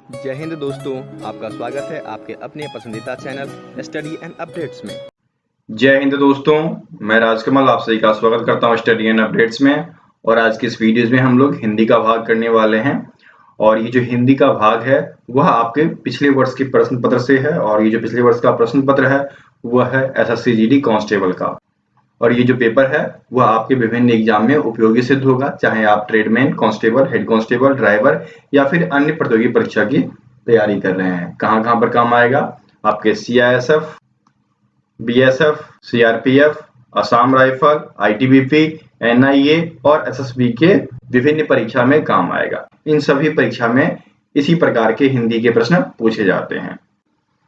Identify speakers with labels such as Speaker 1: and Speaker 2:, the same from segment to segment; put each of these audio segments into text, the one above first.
Speaker 1: जय हिंद दोस्तों, आपका स्वागत है आपके अपने पसंदीदा चैनल स्टडी एंड अपडेट्स में।
Speaker 2: जय हिंद दोस्तों, मैं राजकमल आप सभी का स्वागत करता हूं स्टडी एंड अपडेट्स में। और आज की इस वीडियोस में हम लोग हिंदी का भाग करने वाले हैं। और ये जो हिंदी का भाग है वह आपके पिछले वर्ष के प्रश्न पत्र से है। और ये जो पिछले वर्ष का प्रश्न पत्र है वह है एसएससी जीडी कांस्टेबल का। और ये जो पेपर है वह आपके विभिन्न एग्जाम में उपयोगी सिद्ध होगा, चाहे आप tradesman, constable, head constable, driver या फिर अन्य प्रतियोगी परीक्षा की तैयारी कर रहे हैं। कहाँ कहाँ पर काम आएगा? आपके CISF, BSF, CRPF, Assam rifle, ITBP, NIA और एसएसबी के विभिन्न परीक्षा में काम आएगा। इन सभी परीक्षा में इसी प्रकार के हिंदी के प्रश्न पूछे जाते हैं।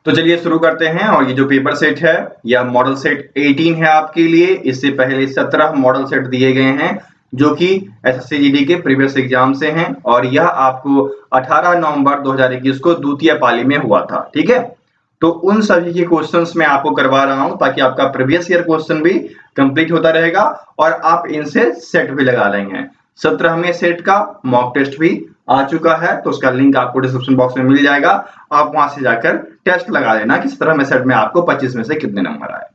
Speaker 2: तो चलिए शुरू करते हैं। और ये जो पेपर सेट है यह मॉडल सेट 18 है आपके लिए। इससे पहले 17 मॉडल सेट दिए गए हैं जो कि एसएससी जीडी के प्रीवियस एग्जाम से हैं। और यह आपको 18 नवंबर 2021 को द्वितीय पाली में हुआ था। ठीक है, तो उन सभी के क्वेश्चंस मैं आपको करवा रहा हूं ताकि आपका प्रीवियस ईयर क्वेश्चन भी कंप्लीट होता रहेगा और आप इनसे सेट भी लगा लेंगे। 17वें सेट का मॉक टेस्ट भी आ चुका है, तो उसका लिंक आपको डिस्क्रिप्शन बॉक्स में मिल जाएगा। आप वहां से जाकर टेस्ट लगा लेना कि 17वें सेट में आपको 25 में से कितने नंबर आए।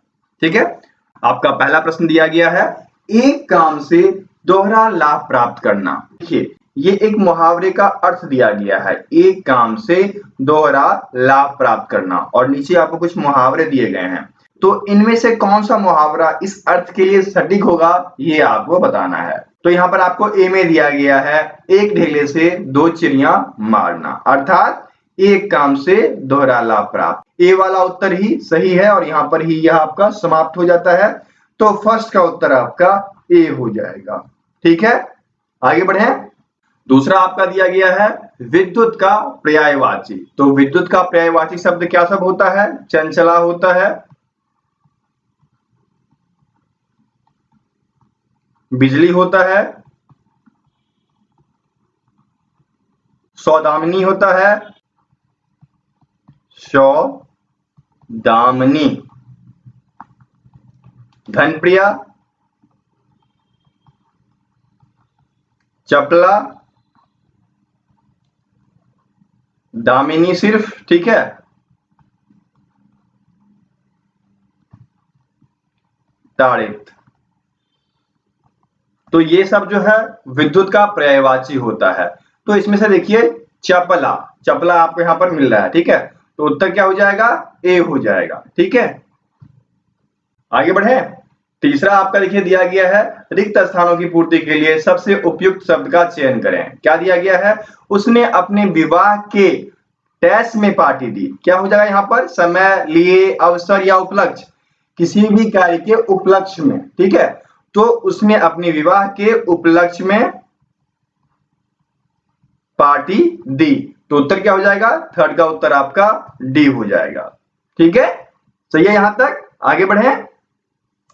Speaker 2: ठीक है, आपका पहला प्रश्न दिया गया है, एक काम से दोहरा लाभ प्राप्त करना। देखिए, ये एक मुहावरे का अर्थ दिया गया है, एक काम से दोहरा लाभ प्राप्त करना। और नीचे आपको कुछ मुहावरे दिए गए हैं, तो इनमें से कौन सा मुहावरा इस अर्थ के लिए सटीक होगा ये आपको बताना है। तो यहाँ पर आपको ए में दिया गया है, एक ढेले से दो चिड़िया मारना, अर्थात एक काम से दोहरा लाभ प्राप्त। ए वाला उत्तर ही सही है और यहाँ पर ही यह आपका समाप्त हो जाता है। तो फर्स्ट का उत्तर आपका ए हो जाएगा। ठीक है, आगे बढ़े। दूसरा आपका दिया गया है विद्युत का पर्यायवाची। तो विद्युत का पर्यायवाची शब्द क्या सब होता है? चंचला होता है, बिजली होता है, सौदामिनी होता है, सौदामिनी, धनप्रिया, चपला, दामिनी सिर्फ। ठीक है, ताड़ित। तो ये सब जो है विद्युत का पर्यायवाची होता है। तो इसमें से देखिए चपला, चपला आपको यहां पर मिल रहा है। ठीक है, तो उत्तर क्या हो जाएगा? ए हो जाएगा। ठीक है, आगे बढ़े। तीसरा आपका देखिए दिया गया है, रिक्त स्थानों की पूर्ति के लिए सबसे उपयुक्त शब्द का चयन करें। क्या दिया गया है? उसने अपने विवाह के डैश में पार्टी दी। क्या हो जाएगा यहाँ पर? समय, लिए, अवसर या उपलक्ष्य, किसी भी कार्य के उपलक्ष्य में। ठीक है, तो उसने अपने विवाह के उपलक्ष्य में पार्टी दी। तो उत्तर क्या हो जाएगा? थर्ड का उत्तर आपका डी हो जाएगा। ठीक है, सही है यहां तक। आगे बढ़े।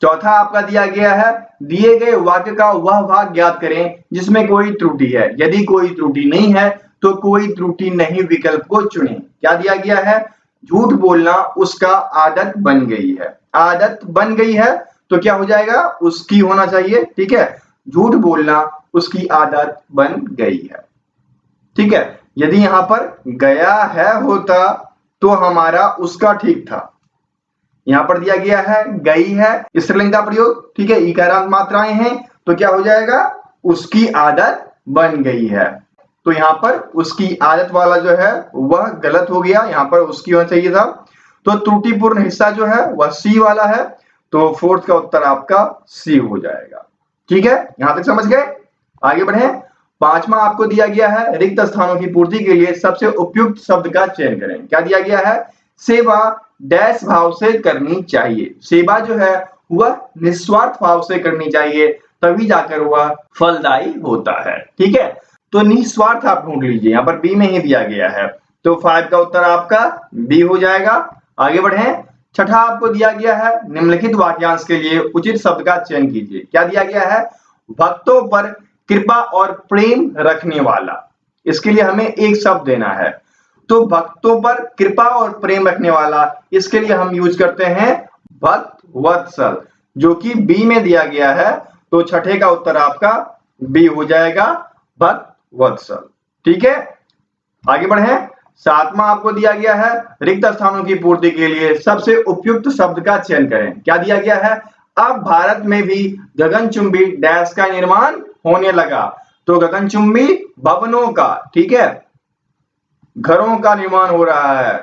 Speaker 2: चौथा आपका दिया गया है, दिए गए वाक्य का वह भाग ज्ञात करें जिसमें कोई त्रुटि है। यदि कोई त्रुटि नहीं है तो कोई त्रुटि नहीं विकल्प को चुनें। क्या दिया गया है? झूठ बोलना उसका आदत बन गई है। आदत बन गई है तो क्या हो जाएगा? उसकी होना चाहिए। ठीक है, झूठ बोलना उसकी आदत बन गई है। ठीक है, यदि यहां पर गया है होता तो हमारा उसका ठीक था। यहां पर दिया गया है गई है, स्त्रीलिंग का प्रयोग। ठीक है, इकारांत मात्राएं हैं, तो क्या हो जाएगा? उसकी आदत बन गई है। तो यहां पर उसकी आदत वाला जो है वह गलत हो गया, यहां पर उसकी होना चाहिए था। तो त्रुटिपूर्ण हिस्सा जो है वह सी वाला है, तो फोर्थ का उत्तर आपका सी हो जाएगा। ठीक है, यहां तक समझ गए? आगे बढ़े। पांचवा आपको दिया गया है, रिक्त स्थानों की पूर्ति के लिए सबसे उपयुक्त शब्द का चयन करें। क्या दिया गया है? सेवा डैश भाव से करनी चाहिए। सेवा जो है वह निस्वार्थ भाव से करनी चाहिए, तभी जाकर वह फलदायी होता है। ठीक है, तो निस्वार्थ आप ढूंढ लीजिए, यहाँ पर बी में ही दिया गया है। तो 5 का उत्तर आपका बी हो जाएगा। आगे बढ़े। छठा आपको दिया गया है, निम्नलिखित वाक्यांश के लिए उचित शब्द का चयन कीजिए। क्या दिया गया है? भक्तों पर कृपा और प्रेम रखने वाला। इसके लिए हमें एक शब्द देना है। तो भक्तों पर कृपा और प्रेम रखने वाला, इसके लिए हम यूज करते हैं भक्त वत्सल, जो कि बी में दिया गया है। तो छठे का उत्तर आपका बी हो जाएगा, भक्त वत्सल। ठीक है, आगे बढ़े। सातवां आपको दिया गया है रिक्त स्थानों की पूर्ति के लिए सबसे उपयुक्त शब्द का चयन करें। क्या दिया गया है? अब भारत में भी गगनचुंबी डैश का निर्माण होने लगा। तो गगनचुंबी भवनों का, ठीक है, घरों का निर्माण हो रहा है।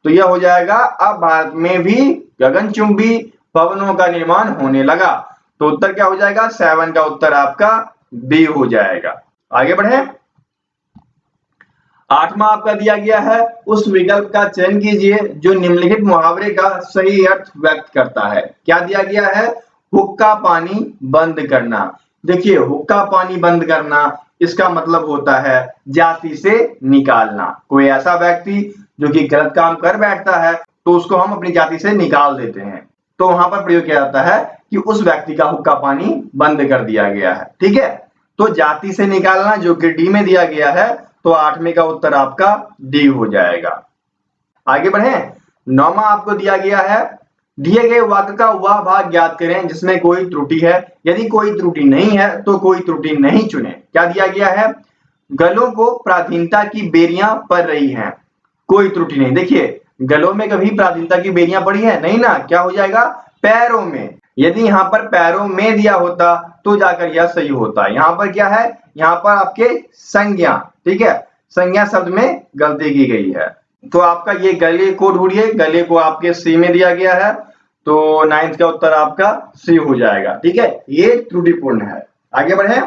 Speaker 2: तो यह हो जाएगा अब भारत में भी गगनचुंबी भवनों का निर्माण होने लगा। तो उत्तर क्या हो जाएगा? 7 का उत्तर आपका बी हो जाएगा। आगे बढ़े। आठवां आपका दिया गया है उस विकल्प का चयन कीजिए जो निम्नलिखित मुहावरे का सही अर्थ व्यक्त करता है। क्या दिया गया है? हुक्का पानी बंद करना। देखिए, हुक्का पानी बंद करना इसका मतलब होता है जाति से निकालना। कोई ऐसा व्यक्ति जो कि गलत काम कर बैठता है तो उसको हम अपनी जाति से निकाल देते हैं। तो वहां पर प्रयोग किया जाता है कि उस व्यक्ति का हुक्का पानी बंद कर दिया गया है। ठीक है, तो जाति से निकालना जो कि डी में दिया गया है, तो 8वें का उत्तर आपका डी हो जाएगा। आगे बढ़े। 9वां आपको दिया गया है दिए गए वाक्य का वह भाग ज्ञात करें जिसमें कोई त्रुटि है। यदि कोई त्रुटि नहीं है तो कोई त्रुटि नहीं चुने। क्या दिया गया है? गलों को प्राधीनता की बेरियां पड़ रही हैं। कोई त्रुटि नहीं। देखिए, गलों में कभी प्राधीनता की बेरियां पड़ी है नहीं ना। क्या हो जाएगा? पैरों में। यदि यहाँ पर पैरों में दिया होता तो जाकर यह सही होता। यहाँ पर क्या है? यहाँ पर आपके संज्ञा, ठीक है, संज्ञा शब्द में गलती की गई है। तो आपका ये गले को ढूंढिए। गले को आपके सी में दिया गया है, तो 9th का उत्तर आपका सी हो जाएगा। ठीक है, ये त्रुटिपूर्ण है। आगे बढ़े।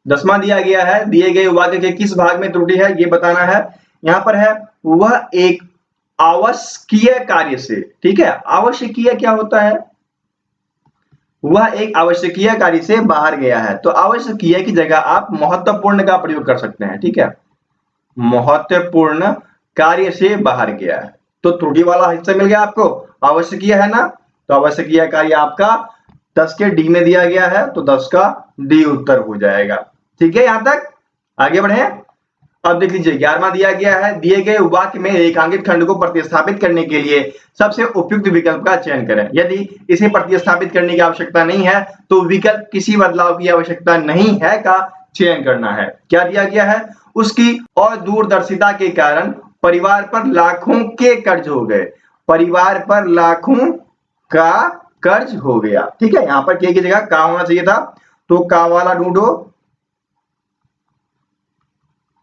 Speaker 2: 10वां दिया गया है दिए गए वाक्य के किस भाग में त्रुटि है ये बताना है। यहाँ पर है वह एक आवश्यकीय कार्य से। ठीक है, आवश्यकीय क्या होता है? वह एक आवश्यकीय कार्य से बाहर गया है। तो आवश्यकीय की जगह आप महत्वपूर्ण का प्रयोग कर सकते हैं। ठीक है, महत्वपूर्ण कार्य से बाहर गया है। तो त्रुटि वाला हिस्सा मिल गया आपको। आवश्यकीय है ना, तो आवश्यकीय कार्य आपका 10 के डी में दिया गया है, तो 10 का डी उत्तर हो जाएगा। ठीक है, यहां तक। आगे बढ़े। अब देख लीजिए 11वां दिया गया है दिए गए वाक्य में रेखांकित खंड को प्रतिस्थापित करने के लिए सबसे उपयुक्त विकल्प का चयन करें। यदि इसे प्रतिस्थापित करने की आवश्यकता नहीं है तो विकल्प किसी बदलाव की आवश्यकता नहीं है का चयन करना है। क्या दिया गया है? उसकी अदूरदर्शिता के कारण परिवार पर लाखों के कर्ज हो गए। परिवार पर लाखों का कर्ज हो गया। ठीक है, यहां पर के की जगह का होना चाहिए था, तो का वाला ढूंढो।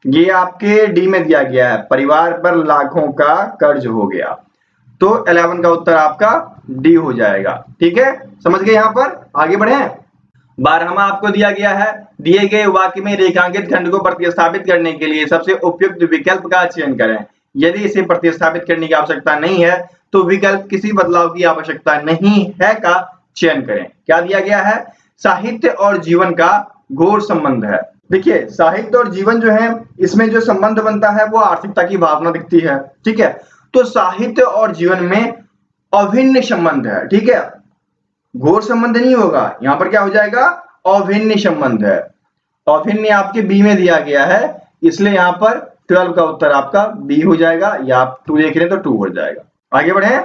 Speaker 2: ये आपके डी में दिया गया है, परिवार पर लाखों का कर्ज हो गया। तो 11 का उत्तर आपका डी हो जाएगा। ठीक है, समझ गए। यहां पर आगे बढ़े। 12वां आपको दिया गया है दिए गए वाक्य में रेखांकित खंड को प्रतिस्थापित करने के लिए सबसे उपयुक्त विकल्प का चयन करें। यदि इसे प्रतिस्थापित करने की आवश्यकता नहीं है तो विकल्प किसी बदलाव की आवश्यकता नहीं है का चयन करें। क्या दिया गया है? साहित्य और जीवन का घोर संबंध है। देखिए, साहित्य और जीवन जो है इसमें जो संबंध बनता है वो आर्थिकता की भावना दिखती है। ठीक है, तो साहित्य और जीवन में अभिन्न संबंध है। ठीक है, घोर संबंध नहीं होगा। यहां पर क्या हो जाएगा? अभिन्न संबंध है। अभिन्न आपके बी में दिया गया है, इसलिए यहां पर 12 का उत्तर आपका बी हो जाएगा, या आप 2 देख रहे हैं तो 2 हो जाएगा। आगे बढ़े।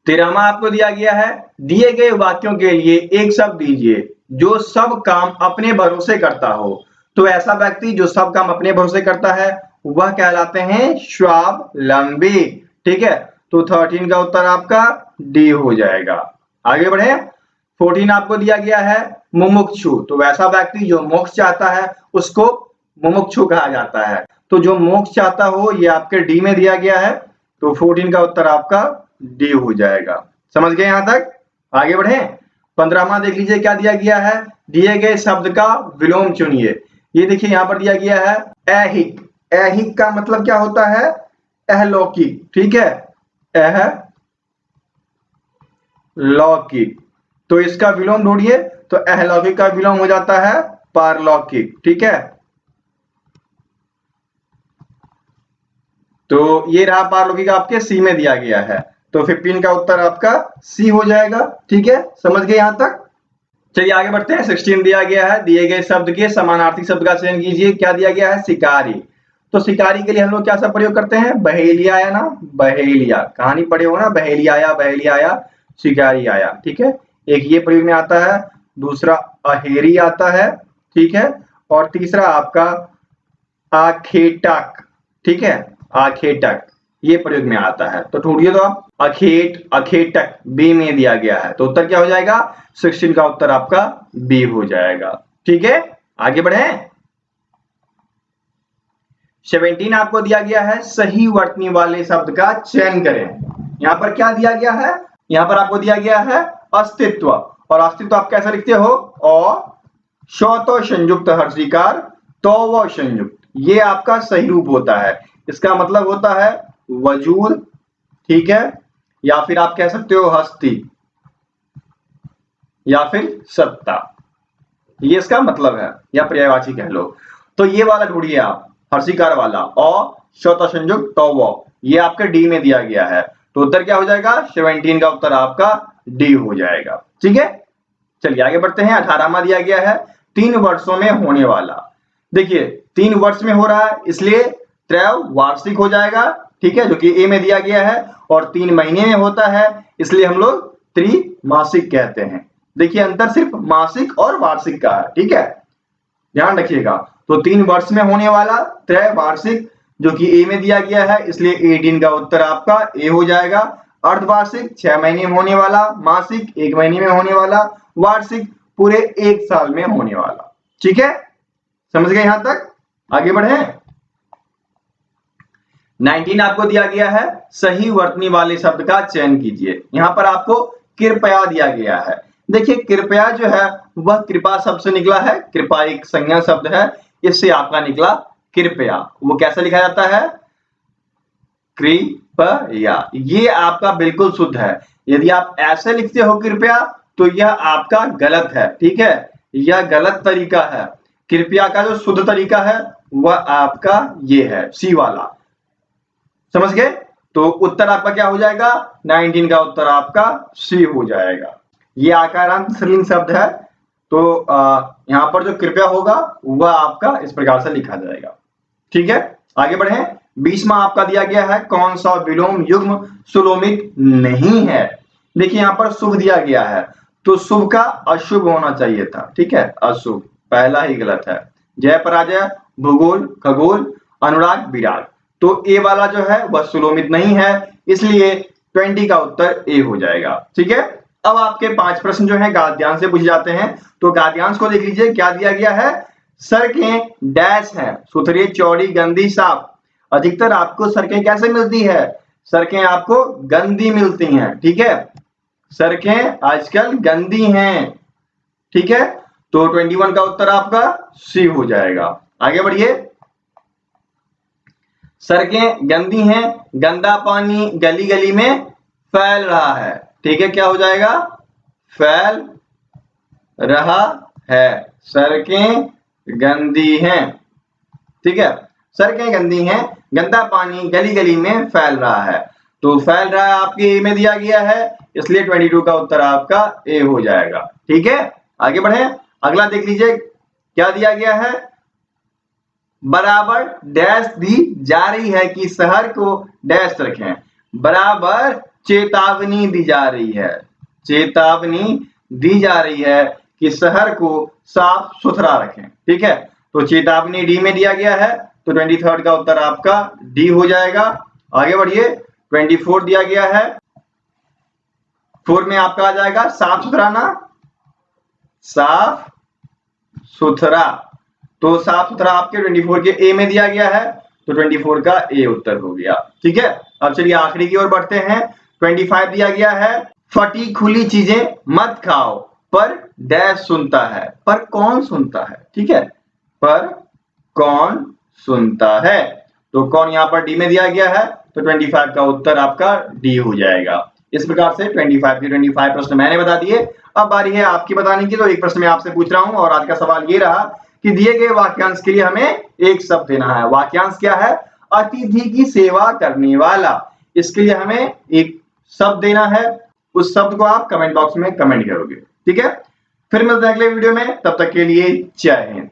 Speaker 2: 13वां आपको दिया गया है दिए गए वाक्यों के लिए एक शब्द दीजिए जो सब काम अपने भरोसे करता हो। तो ऐसा व्यक्ति जो सब काम अपने भरोसे करता है वह कहलाते हैं स्वावलंबी। ठीक है, तो 13 का उत्तर आपका डी हो जाएगा। आगे बढ़े। 14 आपको दिया गया है मुमुक्षु। तो वैसा व्यक्ति जो मोक्ष चाहता है उसको मुमुक्षु कहा जाता है। तो जो मोक्ष चाहता हो ये आपके डी में दिया गया है, तो 14 का उत्तर आपका डी हो जाएगा। समझ गए यहां तक? आगे बढ़े। 15वां देख लीजिए क्या दिया गया है दिए गए शब्द का विलोम चुनिए। ये देखिए यहां पर दिया गया है ऐहिक। ऐहिक का मतलब क्या होता है? अहलौकिक। ठीक है, अहलौकिक। तो इसका विलोम ढूंढिए, तो अहलौकिक का विलोम हो जाता है पारलौकिक। ठीक है, तो ये रहा पारलौकिक आपके सी में दिया गया है, तो 15 का उत्तर आपका सी हो जाएगा। ठीक है, समझ गए यहां तक? चलिए आगे बढ़ते हैं। 16 दिया गया है दिए गए शब्द के समानार्थी शब्द का चयन कीजिए। क्या दिया गया है? शिकारी। तो शिकारी के लिए हम लोग क्या सब प्रयोग करते हैं? बहेलिया आया ना, बहेलिया, कहानी पढ़े हो ना, बहेलिया आया, शिकारी आया। ठीक है, एक ये प्रयोग में आता है, दूसरा अहेरी आता है। ठीक है, और तीसरा आपका अखेटक, ठीक है, अखेटक ये प्रयोग में आता है। तो ढूंढिए तो आप, अखेट, अखेटक बी में दिया गया है, तो उत्तर क्या हो जाएगा? 16 का उत्तर आपका बी हो जाएगा। ठीक है, आगे बढ़े। 17 आपको दिया गया है, सही वर्तनी वाले शब्द का चयन करें। यहां पर क्या दिया गया है? यहां पर आपको दिया गया है अस्तित्व, और अस्तित्व आप कैसे लिखते हो? तो संयुक्त हर्षिकार तो संयुक्त, ये आपका सही रूप होता है। इसका मतलब होता है वजूद, ठीक है, या फिर आप कह सकते हो हस्ती, या फिर सत्ता, ये इसका मतलब है, या पर्यायवाची कह लो। तो ये वाला ढूंढिए आप, हर्षिकार वाला तो संयुक्त तो, ये आपके डी में दिया गया है, तो उत्तर क्या हो जाएगा? 17 का उत्तर आपका डी हो जाएगा। ठीक है, चलिए आगे बढ़ते हैं। 18वां दिया गया है, 3 वर्षों में होने वाला। देखिए 3 वर्ष में हो रहा है, इसलिए त्रैवार्षिक हो जाएगा, ठीक है, जो कि ए में दिया गया है, और 3 महीने में होता है, इसलिए हम लोग त्रिमासिक कहते हैं। देखिए अंतर सिर्फ मासिक और वार्षिक का है, ठीक है, ध्यान रखिएगा। तो 3 वर्ष में होने वाला त्रैवार्षिक, जो कि ए में दिया गया है, इसलिए 18 का उत्तर आपका ए हो जाएगा। अर्धवार्षिक 6 महीने में होने वाला, मासिक 1 महीने में होने वाला, वार्षिक पूरे 1 साल में होने वाला। ठीक है, समझ गए यहां तक? आगे बढ़े। 19 आपको दिया गया है, सही वर्तनी वाले शब्द का चयन कीजिए। यहां पर आपको कृपया दिया गया है। देखिए कृपया जो है वह कृपा शब्द से निकला है, कृपा एक संज्ञा शब्द है, इससे आपका निकला कृपया। वो कैसे लिखा जाता है? कृपया, ये आपका बिल्कुल शुद्ध है। यदि आप ऐसे लिखते हो कृपया, तो यह आपका गलत है, ठीक है, यह गलत तरीका है। कृपया का जो शुद्ध तरीका है वह आपका ये है, सी वाला। समझ गए? तो उत्तर आपका क्या हो जाएगा? 19 का उत्तर आपका सी हो जाएगा। ये आकारांत स्त्रीलिंग शब्द है, तो यहां पर जो कृपया होगा वह आपका इस प्रकार से लिखा जाएगा। ठीक है, आगे बढ़े। 20वां आपका दिया गया है, कौन सा विलोम युग्म सुलोमित नहीं है? देखिए यहां पर शुभ दिया गया है, तो शुभ का अशुभ होना चाहिए था, ठीक है, अशुभ पहला ही गलत है। जय पराजय, भूगोल, खगोल, अनुराग, विराग, तो ए वाला जो है वह सुलोमित नहीं है, इसलिए 20 का उत्तर ए हो जाएगा। ठीक है, अब आपके 5 प्रश्न जो है गद्यांश से पूछे जाते हैं, तो गद्यांश को देख लीजिए। क्या दिया गया है? सड़कें डैश है, सुथरी, चौड़ी, गंदी, साफ। अधिकतर आपको सड़कें कैसे मिलती है? सड़कें आपको गंदी मिलती हैं, ठीक है, सड़कें आजकल गंदी हैं, ठीक है, तो 21 का उत्तर आपका सी हो जाएगा। आगे बढ़िए। सड़कें गंदी हैं, गंदा पानी गली गली में फैल रहा है, ठीक है, क्या हो जाएगा? फैल रहा है, सड़कें गंदी हैं, ठीक है, सड़कें गंदी हैं, गंदा पानी गली गली में फैल रहा है, तो फैल रहा है आपके ए में दिया गया है, इसलिए 22 का उत्तर आपका ए हो जाएगा। ठीक है, आगे बढ़े। अगला देख लीजिए, क्या दिया गया है? बराबर डैश दी जा रही है कि शहर को डैश रखें। बराबर चेतावनी दी जा रही है, चेतावनी दी जा रही है कि शहर को साफ सुथरा रखें, ठीक है, तो चेतावनी डी में दिया गया है, तो 23 का उत्तर आपका डी हो जाएगा। आगे बढ़िए। 24 दिया गया है, 4 में आपका आ जाएगा साफ सुथरा, ना साफ सुथरा, तो साफ सुथरा आपके 24 के ए में दिया गया है, तो 24 का ए उत्तर हो गया। ठीक है, अब चलिए आखिरी की ओर बढ़ते हैं। 25 दिया गया है, फटी खुली चीजें मत खाओ, पर डैश सुनता है, पर कौन सुनता है? ठीक है, पर कौन सुनता है, तो कौन यहाँ पर डी में दिया गया है, तो 25 का उत्तर आपका डी हो जाएगा। इस प्रकार से 25 के 25 प्रश्न मैंने बता दिए। अब बारी है आपकी बताने की, तो एक प्रश्न मैं आपसे पूछ रहा हूं, और आज का सवाल ये रहा कि दिए गए वाक्यांश के लिए हमें एक शब्द देना है। वाक्यांश क्या है? अतिथि की सेवा करने वाला, इसके लिए हमें एक शब्द देना है, उस शब्द को आप कमेंट बॉक्स में कमेंट करोगे। ठीक है, फिर मिलते हैं अगले वीडियो में, तब तक के लिए जय हिंद।